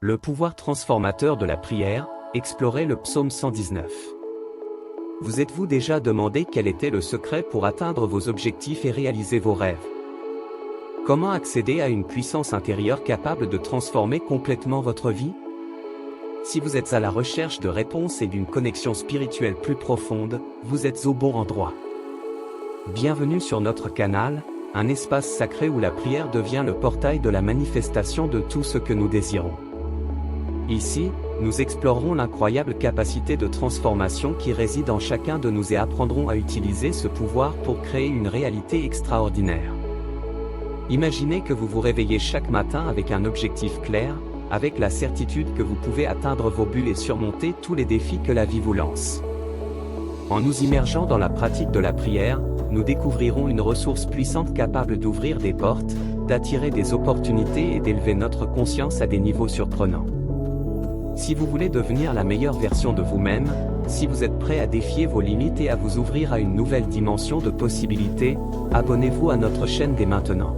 Le pouvoir transformateur de la prière, explorez le psaume 119. Vous êtes-vous déjà demandé quel était le secret pour atteindre vos objectifs et réaliser vos rêves? Comment accéder à une puissance intérieure capable de transformer complètement votre vie? Si vous êtes à la recherche de réponses et d'une connexion spirituelle plus profonde, vous êtes au bon endroit. Bienvenue sur notre canal, un espace sacré où la prière devient le portail de la manifestation de tout ce que nous désirons. Ici, nous explorerons l'incroyable capacité de transformation qui réside en chacun de nous et apprendrons à utiliser ce pouvoir pour créer une réalité extraordinaire. Imaginez que vous vous réveillez chaque matin avec un objectif clair, avec la certitude que vous pouvez atteindre vos buts et surmonter tous les défis que la vie vous lance. En nous immergeant dans la pratique de la prière, nous découvrirons une ressource puissante capable d'ouvrir des portes, d'attirer des opportunités et d'élever notre conscience à des niveaux surprenants. Si vous voulez devenir la meilleure version de vous-même, si vous êtes prêt à défier vos limites et à vous ouvrir à une nouvelle dimension de possibilités, abonnez-vous à notre chaîne dès maintenant.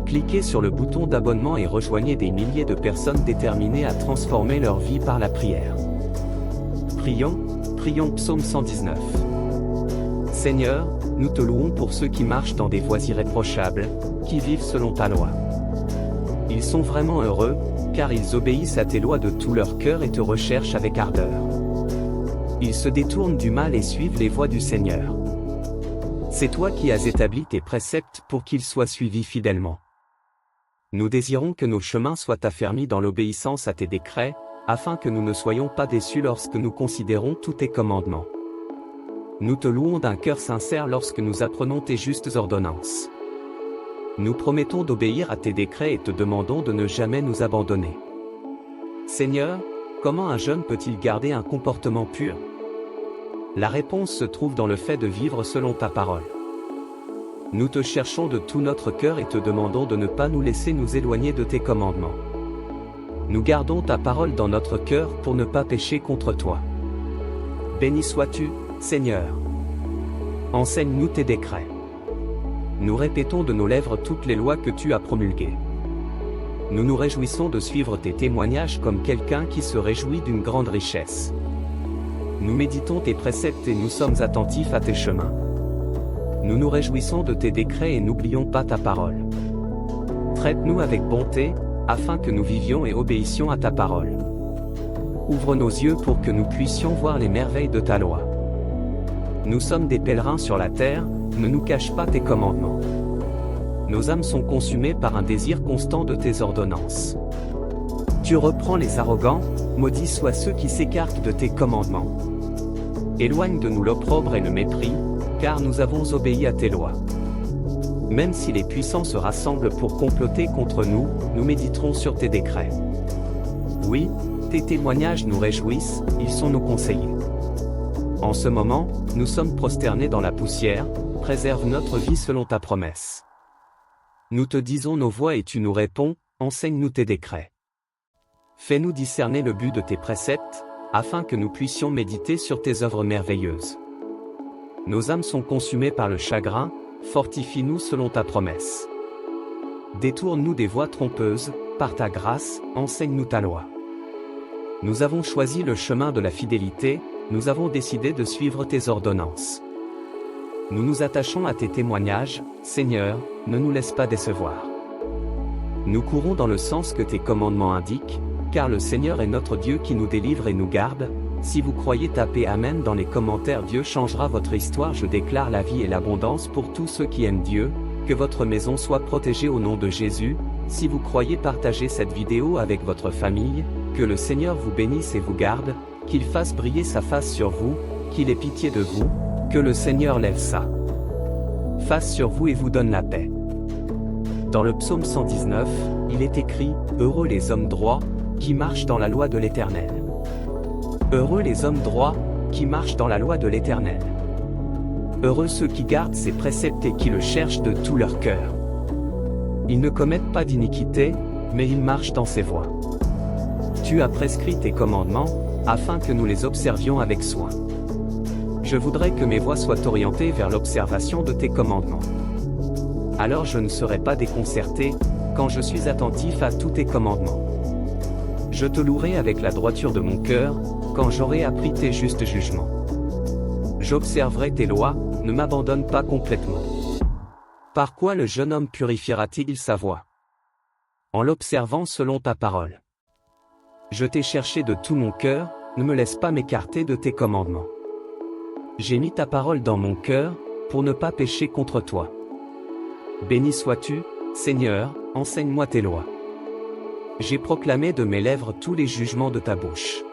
Cliquez sur le bouton d'abonnement et rejoignez des milliers de personnes déterminées à transformer leur vie par la prière. Prions psaume 119. Seigneur, nous te louons pour ceux qui marchent dans des voies irréprochables, qui vivent selon ta loi. Ils sont vraiment heureux, car ils obéissent à tes lois de tout leur cœur et te recherchent avec ardeur. Ils se détournent du mal et suivent les voies du Seigneur. C'est toi qui as établi tes préceptes pour qu'ils soient suivis fidèlement. Nous désirons que nos chemins soient affermis dans l'obéissance à tes décrets, afin que nous ne soyons pas déçus lorsque nous considérons tous tes commandements. Nous te louons d'un cœur sincère lorsque nous apprenons tes justes ordonnances. Nous promettons d'obéir à tes décrets et te demandons de ne jamais nous abandonner. Seigneur, comment un jeune peut-il garder un comportement pur? La réponse se trouve dans le fait de vivre selon ta parole. Nous te cherchons de tout notre cœur et te demandons de ne pas nous laisser nous éloigner de tes commandements. Nous gardons ta parole dans notre cœur pour ne pas pécher contre toi. Béni sois-tu, Seigneur. Enseigne-nous tes décrets. Nous répétons de nos lèvres toutes les lois que tu as promulguées. Nous nous réjouissons de suivre tes témoignages comme quelqu'un qui se réjouit d'une grande richesse. Nous méditons tes préceptes et nous sommes attentifs à tes chemins. Nous nous réjouissons de tes décrets et n'oublions pas ta parole. Traite-nous avec bonté, afin que nous vivions et obéissions à ta parole. Ouvre nos yeux pour que nous puissions voir les merveilles de ta loi. Nous sommes des pèlerins sur la terre, ne nous cache pas tes commandements. Nos âmes sont consumées par un désir constant de tes ordonnances. Tu reprends les arrogants, maudits soient ceux qui s'écartent de tes commandements. Éloigne de nous l'opprobre et le mépris, car nous avons obéi à tes lois. Même si les puissants se rassemblent pour comploter contre nous, nous méditerons sur tes décrets. Oui, tes témoignages nous réjouissent, ils sont nos conseillers. En ce moment, nous sommes prosternés dans la poussière, préserve notre vie selon ta promesse. Nous te disons nos voies et tu nous réponds, enseigne-nous tes décrets. Fais-nous discerner le but de tes préceptes, afin que nous puissions méditer sur tes œuvres merveilleuses. Nos âmes sont consumées par le chagrin, fortifie-nous selon ta promesse. Détourne-nous des voies trompeuses, par ta grâce, enseigne-nous ta loi. Nous avons choisi le chemin de la fidélité, nous avons décidé de suivre tes ordonnances. Nous nous attachons à tes témoignages, Seigneur, ne nous laisse pas décevoir. Nous courons dans le sens que tes commandements indiquent, car le Seigneur est notre Dieu qui nous délivre et nous garde. Si vous croyez, tapez Amen dans les commentaires. Dieu changera votre histoire. Je déclare la vie et l'abondance pour tous ceux qui aiment Dieu, que votre maison soit protégée au nom de Jésus. Si vous croyez, partagez cette vidéo avec votre famille, que le Seigneur vous bénisse et vous garde, qu'il fasse briller sa face sur vous, qu'il ait pitié de vous, que le Seigneur lève sa face sur vous et vous donne la paix. Dans le psaume 119, il est écrit, « Heureux les hommes droits, qui marchent dans la loi de l'Éternel. » Heureux les hommes droits, qui marchent dans la loi de l'Éternel. Heureux ceux qui gardent ses préceptes et qui le cherchent de tout leur cœur. Ils ne commettent pas d'iniquité, mais ils marchent dans ses voies. Tu as prescrit tes commandements, afin que nous les observions avec soin. Je voudrais que mes voies soient orientées vers l'observation de tes commandements. Alors je ne serai pas déconcerté, quand je suis attentif à tous tes commandements. Je te louerai avec la droiture de mon cœur, quand j'aurai appris tes justes jugements. J'observerai tes lois, ne m'abandonne pas complètement. Par quoi le jeune homme purifiera-t-il sa voie? En l'observant selon ta parole. Je t'ai cherché de tout mon cœur, ne me laisse pas m'écarter de tes commandements. J'ai mis ta parole dans mon cœur, pour ne pas pécher contre toi. Béni sois-tu, Seigneur, enseigne-moi tes lois. J'ai proclamé de mes lèvres tous les jugements de ta bouche.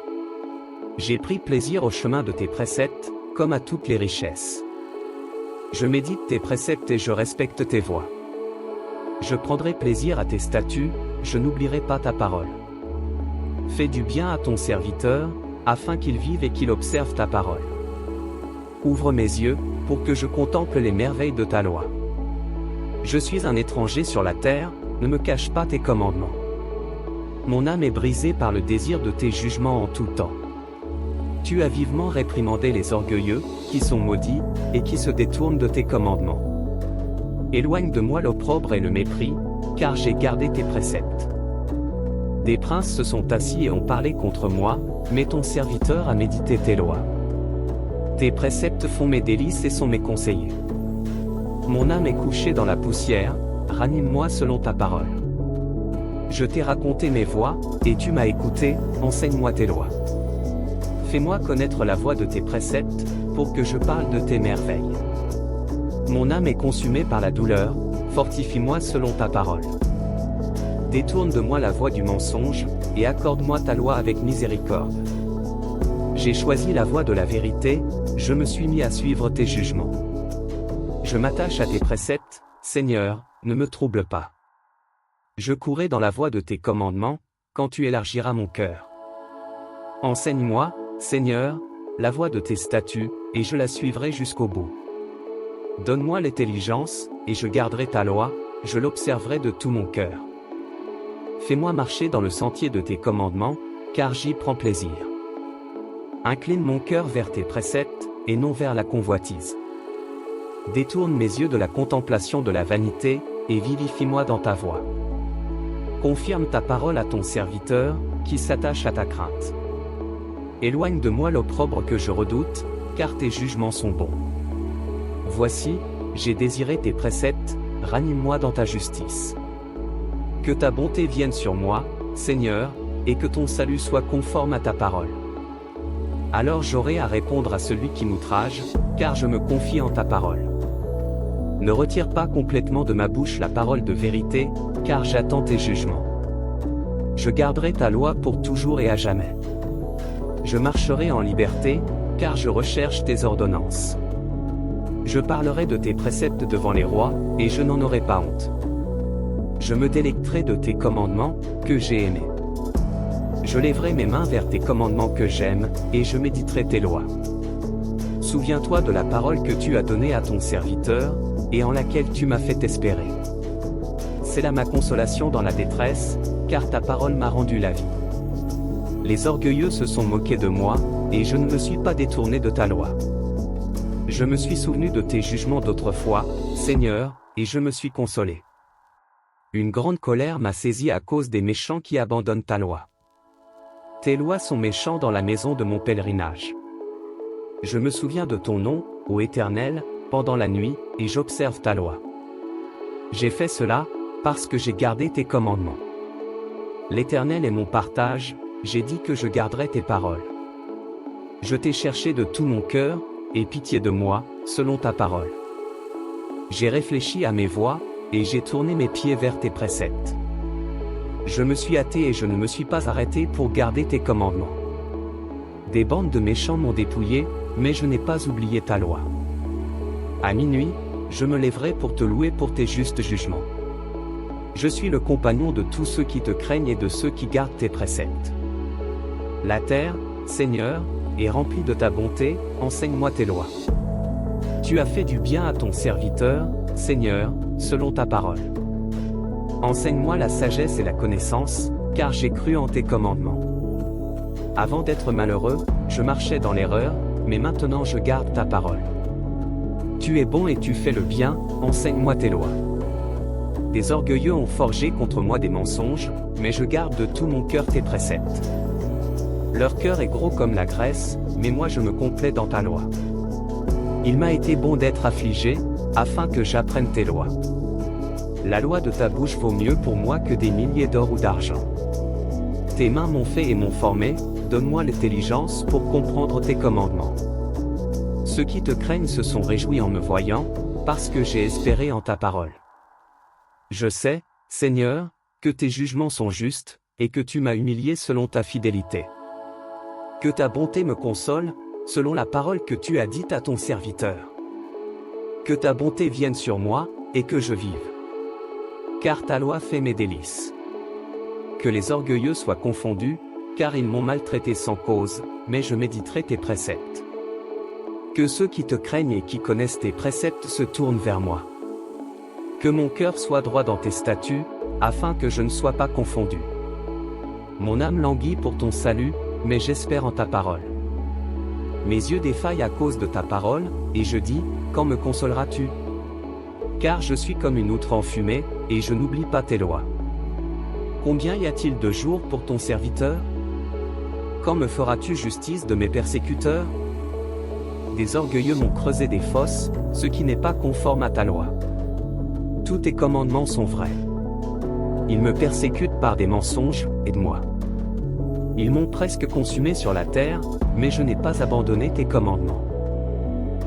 J'ai pris plaisir au chemin de tes préceptes, comme à toutes les richesses. Je médite tes préceptes et je respecte tes voies. Je prendrai plaisir à tes statuts, je n'oublierai pas ta parole. Fais du bien à ton serviteur, afin qu'il vive et qu'il observe ta parole. Ouvre mes yeux, pour que je contemple les merveilles de ta loi. Je suis un étranger sur la terre, ne me cache pas tes commandements. Mon âme est brisée par le désir de tes jugements en tout temps. Tu as vivement réprimandé les orgueilleux, qui sont maudits, et qui se détournent de tes commandements. Éloigne de moi l'opprobre et le mépris, car j'ai gardé tes préceptes. Des princes se sont assis et ont parlé contre moi, mais ton serviteur a médité tes lois. Tes préceptes font mes délices et sont mes conseillers. Mon âme est couchée dans la poussière, ranime-moi selon ta parole. Je t'ai raconté mes voies, et tu m'as écouté, enseigne-moi tes lois. Fais-moi connaître la voie de tes préceptes, pour que je parle de tes merveilles. Mon âme est consumée par la douleur, fortifie-moi selon ta parole. Détourne de moi la voie du mensonge, et accorde-moi ta loi avec miséricorde. J'ai choisi la voie de la vérité, je me suis mis à suivre tes jugements. Je m'attache à tes préceptes, Seigneur, ne me trouble pas. Je courrai dans la voie de tes commandements, quand tu élargiras mon cœur. Enseigne-moi, Seigneur, la voie de tes statuts, et je la suivrai jusqu'au bout. Donne-moi l'intelligence, et je garderai ta loi, je l'observerai de tout mon cœur. Fais-moi marcher dans le sentier de tes commandements, car j'y prends plaisir. Incline mon cœur vers tes préceptes, et non vers la convoitise. Détourne mes yeux de la contemplation de la vanité, et vivifie-moi dans ta voie. Confirme ta parole à ton serviteur, qui s'attache à ta crainte. Éloigne de moi l'opprobre que je redoute, car tes jugements sont bons. Voici, j'ai désiré tes préceptes, ranime-moi dans ta justice. Que ta bonté vienne sur moi, Seigneur, et que ton salut soit conforme à ta parole. Alors j'aurai à répondre à celui qui m'outrage, car je me confie en ta parole. Ne retire pas complètement de ma bouche la parole de vérité, car j'attends tes jugements. Je garderai ta loi pour toujours et à jamais. Je marcherai en liberté, car je recherche tes ordonnances. Je parlerai de tes préceptes devant les rois, et je n'en aurai pas honte. Je me délecterai de tes commandements, que j'ai aimés. Je lèverai mes mains vers tes commandements que j'aime, et je méditerai tes lois. Souviens-toi de la parole que tu as donnée à ton serviteur, et en laquelle tu m'as fait espérer. C'est là ma consolation dans la détresse, car ta parole m'a rendu la vie. Les orgueilleux se sont moqués de moi, et je ne me suis pas détourné de ta loi. Je me suis souvenu de tes jugements d'autrefois, Seigneur, et je me suis consolé. Une grande colère m'a saisi à cause des méchants qui abandonnent ta loi. Tes lois sont méchants dans la maison de mon pèlerinage. Je me souviens de ton nom, ô Éternel, pendant la nuit, et j'observe ta loi. J'ai fait cela, parce que j'ai gardé tes commandements. L'Éternel est mon partage, j'ai dit que je garderais tes paroles. Je t'ai cherché de tout mon cœur, aie pitié de moi, selon ta parole. J'ai réfléchi à mes voies, et j'ai tourné mes pieds vers tes préceptes. Je me suis hâté et je ne me suis pas arrêté pour garder tes commandements. Des bandes de méchants m'ont dépouillé, mais je n'ai pas oublié ta loi. À minuit, je me lèverai pour te louer pour tes justes jugements. Je suis le compagnon de tous ceux qui te craignent et de ceux qui gardent tes préceptes. La terre, Seigneur, est remplie de ta bonté, enseigne-moi tes lois. Tu as fait du bien à ton serviteur, Seigneur, selon ta parole. Enseigne-moi la sagesse et la connaissance, car j'ai cru en tes commandements. Avant d'être malheureux, je marchais dans l'erreur, mais maintenant je garde ta parole. Tu es bon et tu fais le bien, enseigne-moi tes lois. Des orgueilleux ont forgé contre moi des mensonges, mais je garde de tout mon cœur tes préceptes. Leur cœur est gros comme la graisse, mais moi je me complais dans ta loi. Il m'a été bon d'être affligé, afin que j'apprenne tes lois. La loi de ta bouche vaut mieux pour moi que des milliers d'or ou d'argent. Tes mains m'ont fait et m'ont formé, donne-moi l'intelligence pour comprendre tes commandements. Ceux qui te craignent se sont réjouis en me voyant, parce que j'ai espéré en ta parole. Je sais, Seigneur, que tes jugements sont justes, et que tu m'as humilié selon ta fidélité. Que ta bonté me console, selon la parole que tu as dite à ton serviteur. Que ta bonté vienne sur moi, et que je vive. Car ta loi fait mes délices. Que les orgueilleux soient confondus, car ils m'ont maltraité sans cause, mais je méditerai tes préceptes. Que ceux qui te craignent et qui connaissent tes préceptes se tournent vers moi. Que mon cœur soit droit dans tes statuts, afin que je ne sois pas confondu. Mon âme languit pour ton salut, mais j'espère en ta parole. Mes yeux défaillent à cause de ta parole, et je dis, quand me consoleras-tu? Car je suis comme une outre enfumée, et je n'oublie pas tes lois. Combien y a-t-il de jours pour ton serviteur? Quand me feras-tu justice de mes persécuteurs? Des orgueilleux m'ont creusé des fosses, ce qui n'est pas conforme à ta loi. Tous tes commandements sont vrais. Ils me persécutent par des mensonges, aide-moi. Ils m'ont presque consumé sur la terre, mais je n'ai pas abandonné tes commandements.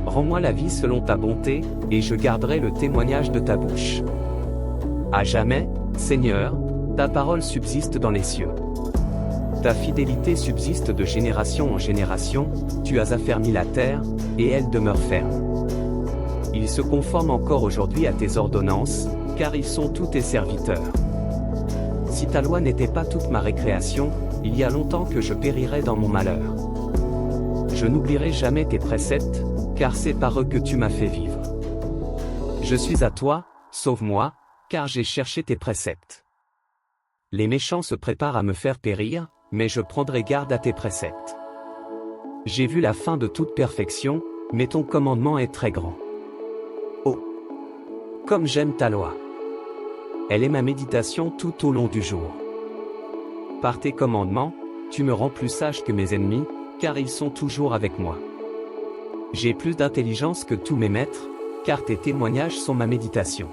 Rends-moi la vie selon ta bonté, et je garderai le témoignage de ta bouche. À jamais, Seigneur, ta parole subsiste dans les cieux. Ta fidélité subsiste de génération en génération, tu as affermi la terre, et elle demeure ferme. Ils se conforment encore aujourd'hui à tes ordonnances, car ils sont tous tes serviteurs. Si ta loi n'était pas toute ma récréation, il y a longtemps que je périrais dans mon malheur. Je n'oublierai jamais tes préceptes, car c'est par eux que tu m'as fait vivre. Je suis à toi, sauve-moi, car j'ai cherché tes préceptes. Les méchants se préparent à me faire périr, mais je prendrai garde à tes préceptes. J'ai vu la fin de toute perfection, mais ton commandement est très grand. Oh! Comme j'aime ta loi! Elle est ma méditation tout au long du jour. Par tes commandements, tu me rends plus sage que mes ennemis, car ils sont toujours avec moi. J'ai plus d'intelligence que tous mes maîtres, car tes témoignages sont ma méditation.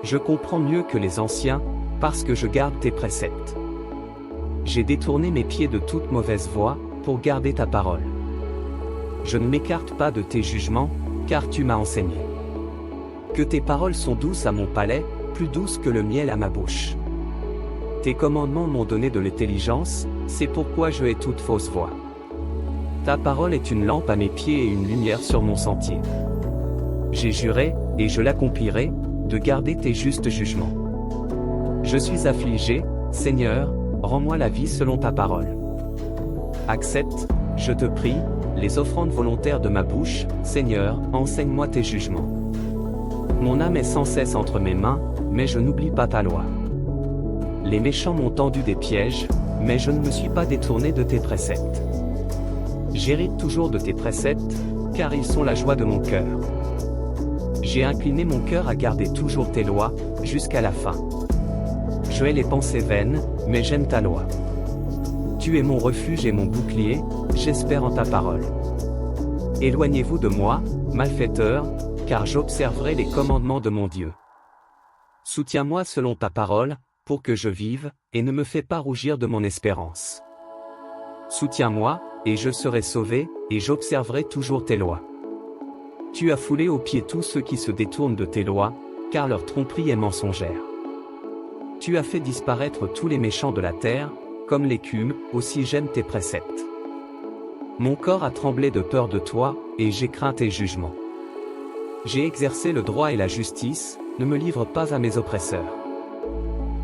Je comprends mieux que les anciens, parce que je garde tes préceptes. J'ai détourné mes pieds de toute mauvaise voie, pour garder ta parole. Je ne m'écarte pas de tes jugements, car tu m'as enseigné. Que tes paroles sont douces à mon palais, plus douces que le miel à ma bouche. Tes commandements m'ont donné de l'intelligence, c'est pourquoi je hais toute fausse voie. Ta parole est une lampe à mes pieds et une lumière sur mon sentier. J'ai juré, et je l'accomplirai, de garder tes justes jugements. Je suis affligé, Seigneur, rends-moi la vie selon ta parole. Accepte, je te prie, les offrandes volontaires de ma bouche, Seigneur, enseigne-moi tes jugements. Mon âme est sans cesse entre mes mains, mais je n'oublie pas ta loi. Les méchants m'ont tendu des pièges, mais je ne me suis pas détourné de tes préceptes. J'hérite toujours de tes préceptes, car ils sont la joie de mon cœur. J'ai incliné mon cœur à garder toujours tes lois, jusqu'à la fin. Je hais les pensées vaines, mais j'aime ta loi. Tu es mon refuge et mon bouclier, j'espère en ta parole. Éloignez-vous de moi, malfaiteurs, car j'observerai les commandements de mon Dieu. Soutiens-moi selon ta parole, pour que je vive, et ne me fais pas rougir de mon espérance. Soutiens-moi, et je serai sauvé, et j'observerai toujours tes lois. Tu as foulé aux pieds tous ceux qui se détournent de tes lois, car leur tromperie est mensongère. Tu as fait disparaître tous les méchants de la terre, comme l'écume, aussi j'aime tes préceptes. Mon corps a tremblé de peur de toi, et j'ai craint tes jugements. J'ai exercé le droit et la justice, ne me livre pas à mes oppresseurs.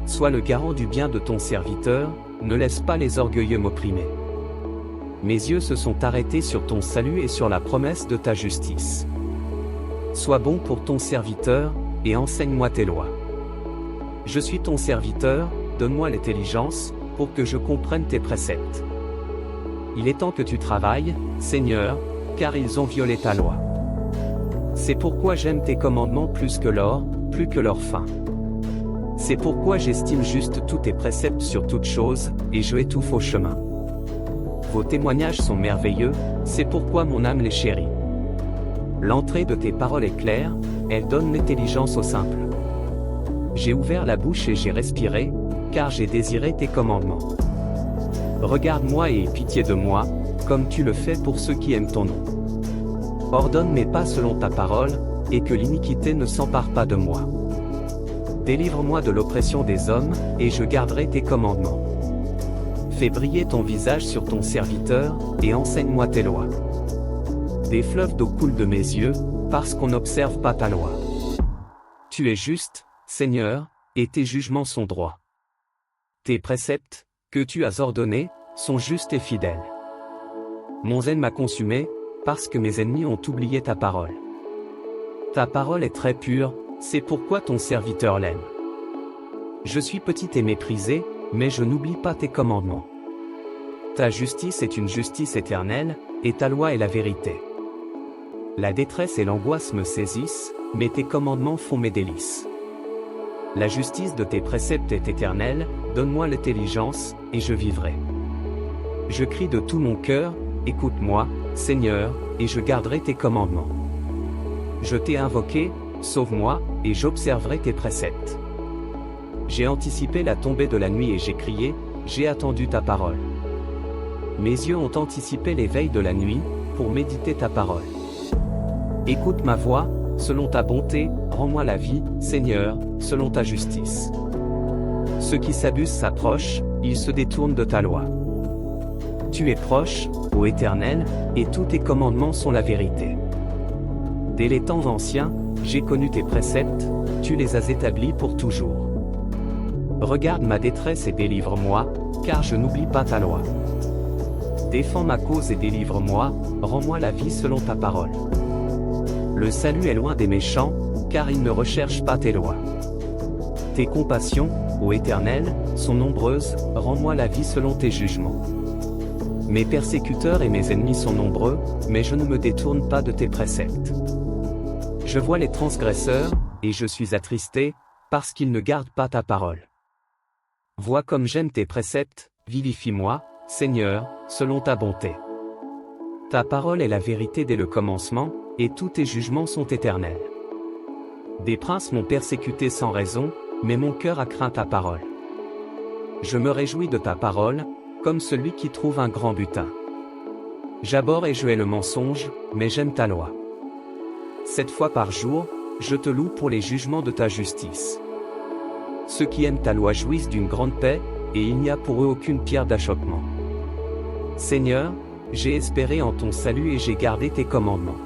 Sois le garant du bien de ton serviteur, ne laisse pas les orgueilleux m'opprimer. Mes yeux se sont arrêtés sur ton salut et sur la promesse de ta justice. Sois bon pour ton serviteur, et enseigne-moi tes lois. Je suis ton serviteur, donne-moi l'intelligence, pour que je comprenne tes préceptes. Il est temps que tu travailles, Seigneur, car ils ont violé ta loi. C'est pourquoi j'aime tes commandements plus que l'or, plus que leur fin. C'est pourquoi j'estime juste tous tes préceptes sur toute chose, et je étouffe au chemin. Vos témoignages sont merveilleux, c'est pourquoi mon âme les chérit. L'entrée de tes paroles est claire, elle donne l'intelligence au simple. J'ai ouvert la bouche et j'ai respiré, car j'ai désiré tes commandements. Regarde-moi et aie pitié de moi, comme tu le fais pour ceux qui aiment ton nom. Ordonne mes pas selon ta parole, et que l'iniquité ne s'empare pas de moi. Délivre-moi de l'oppression des hommes, et je garderai tes commandements. Fais briller ton visage sur ton serviteur, et enseigne-moi tes lois. Des fleuves d'eau coulent de mes yeux, parce qu'on n'observe pas ta loi. Tu es juste, Seigneur, et tes jugements sont droits. Tes préceptes, que tu as ordonnés, sont justes et fidèles. Mon zèle m'a consumé, parce que mes ennemis ont oublié ta parole. Ta parole est très pure, c'est pourquoi ton serviteur l'aime. Je suis petit et méprisé, mais je n'oublie pas tes commandements. Ta justice est une justice éternelle, et ta loi est la vérité. La détresse et l'angoisse me saisissent, mais tes commandements font mes délices. La justice de tes préceptes est éternelle, donne-moi l'intelligence, et je vivrai. Je crie de tout mon cœur, écoute-moi, Seigneur, et je garderai tes commandements. Je t'ai invoqué, sauve-moi, et j'observerai tes préceptes. J'ai anticipé la tombée de la nuit et j'ai crié, j'ai attendu ta parole. Mes yeux ont anticipé les veilles de la nuit, pour méditer ta parole. Écoute ma voix, selon ta bonté, rends-moi la vie, Seigneur, selon ta justice. Ceux qui s'abusent s'approchent, ils se détournent de ta loi. Tu es proche, ô Éternel, et tous tes commandements sont la vérité. Dès les temps anciens, j'ai connu tes préceptes, tu les as établis pour toujours. Regarde ma détresse et délivre-moi, car je n'oublie pas ta loi. Défends ma cause et délivre-moi, rends-moi la vie selon ta parole. Le salut est loin des méchants, car ils ne recherchent pas tes lois. Tes compassions, ô Éternel, sont nombreuses, rends-moi la vie selon tes jugements. Mes persécuteurs et mes ennemis sont nombreux, mais je ne me détourne pas de tes préceptes. Je vois les transgresseurs, et je suis attristé, parce qu'ils ne gardent pas ta parole. Vois comme j'aime tes préceptes, vivifie-moi, Seigneur, selon ta bonté. Ta parole est la vérité dès le commencement, et tous tes jugements sont éternels. Des princes m'ont persécuté sans raison, mais mon cœur a craint ta parole. Je me réjouis de ta parole, comme celui qui trouve un grand butin. J'abhorre et je hais le mensonge, mais j'aime ta loi. 7 fois par jour, je te loue pour les jugements de ta justice. Ceux qui aiment ta loi jouissent d'une grande paix, et il n'y a pour eux aucune pierre d'achoppement. Seigneur, j'ai espéré en ton salut et j'ai gardé tes commandements.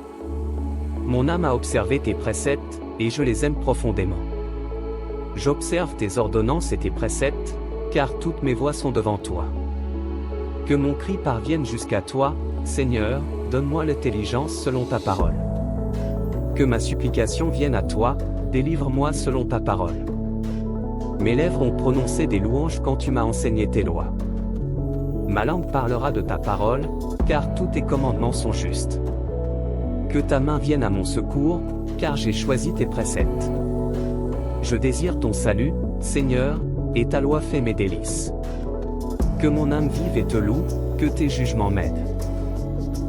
Mon âme a observé tes préceptes, et je les aime profondément. J'observe tes ordonnances et tes préceptes, car toutes mes voies sont devant toi. Que mon cri parvienne jusqu'à toi, Seigneur, donne-moi l'intelligence selon ta parole. Que ma supplication vienne à toi, délivre-moi selon ta parole. Mes lèvres ont prononcé des louanges quand tu m'as enseigné tes lois. Ma langue parlera de ta parole, car tous tes commandements sont justes. Que ta main vienne à mon secours, car j'ai choisi tes préceptes. Je désire ton salut, Seigneur, et ta loi fait mes délices. Que mon âme vive et te loue, que tes jugements m'aident.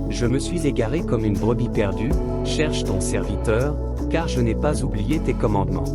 Je me suis égaré comme une brebis perdue, cherche ton serviteur, car je n'ai pas oublié tes commandements.